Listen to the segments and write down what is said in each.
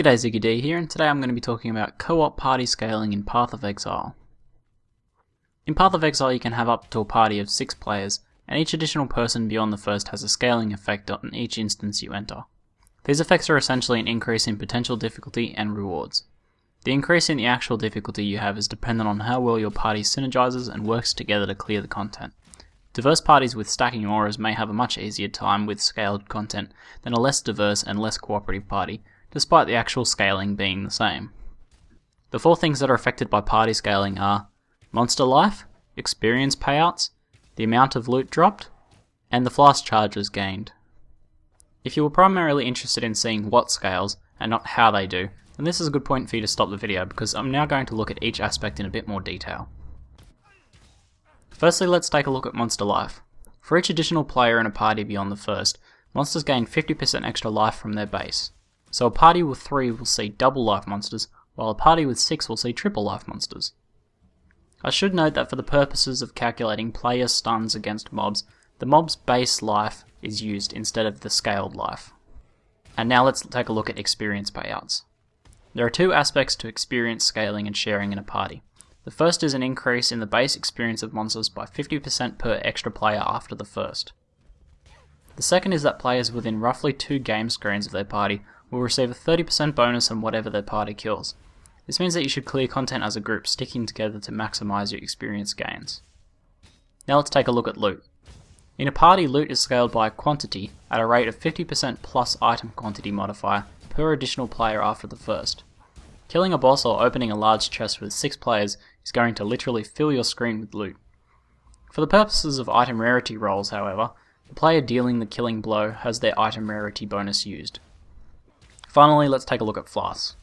G'day, ZiggyD here, and today I'm going to be talking about co-op party scaling in Path of Exile. In Path of Exile you can have up to a party of 6 players, and each additional person beyond the first has a scaling effect on each instance you enter. These effects are essentially an increase in potential difficulty and rewards. The increase in the actual difficulty you have is dependent on how well your party synergizes and works together to clear the content. Diverse parties with stacking auras may have a much easier time with scaled content than a less diverse and less cooperative party, despite the actual scaling being the same. The 4 things that are affected by party scaling are monster life, experience payouts, the amount of loot dropped, and the Flask charges gained. If you were primarily interested in seeing what scales and not how they do, then this is a good point for you to stop the video, because I'm now going to look at each aspect in a bit more detail. Firstly, let's take a look at monster life. For each additional player in a party beyond the first, monsters gain 50% extra life from their base. So a party with 3 will see double life monsters, while a party with 6 will see triple life monsters. I should note that for the purposes of calculating player stuns against mobs, the mob's base life is used instead of the scaled life. And now let's take a look at experience payouts. There are 2 aspects to experience scaling and sharing in a party. The first is an increase in the base experience of monsters by 50% per extra player after the first. The second is that players within roughly 2 game screens of their party will receive a 30% bonus on whatever their party kills. This means that you should clear content as a group, sticking together to maximize your experience gains. Now let's take a look at loot. In a party, loot is scaled by quantity at a rate of 50% plus item quantity modifier per additional player after the first. Killing a boss or opening a large chest with 6 players is going to literally fill your screen with loot. For the purposes of item rarity rolls, however, the player dealing the killing blow has their item rarity bonus used. Finally, let's take a look at Flasks.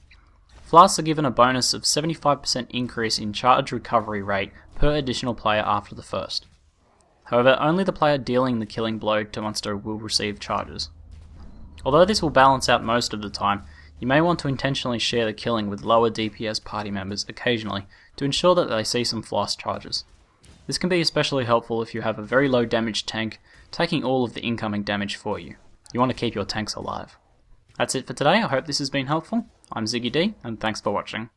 Flasks are given a bonus of 75% increase in charge recovery rate per additional player after the first. However, only the player dealing the killing blow to monster will receive charges. Although this will balance out most of the time, you may want to intentionally share the killing with lower DPS party members occasionally to ensure that they see some Flask charges. This can be especially helpful if you have a very low damage tank taking all of the incoming damage for you. You want to keep your tanks alive. That's it for today. I hope this has been helpful. I'm ZiggyD, and thanks for watching.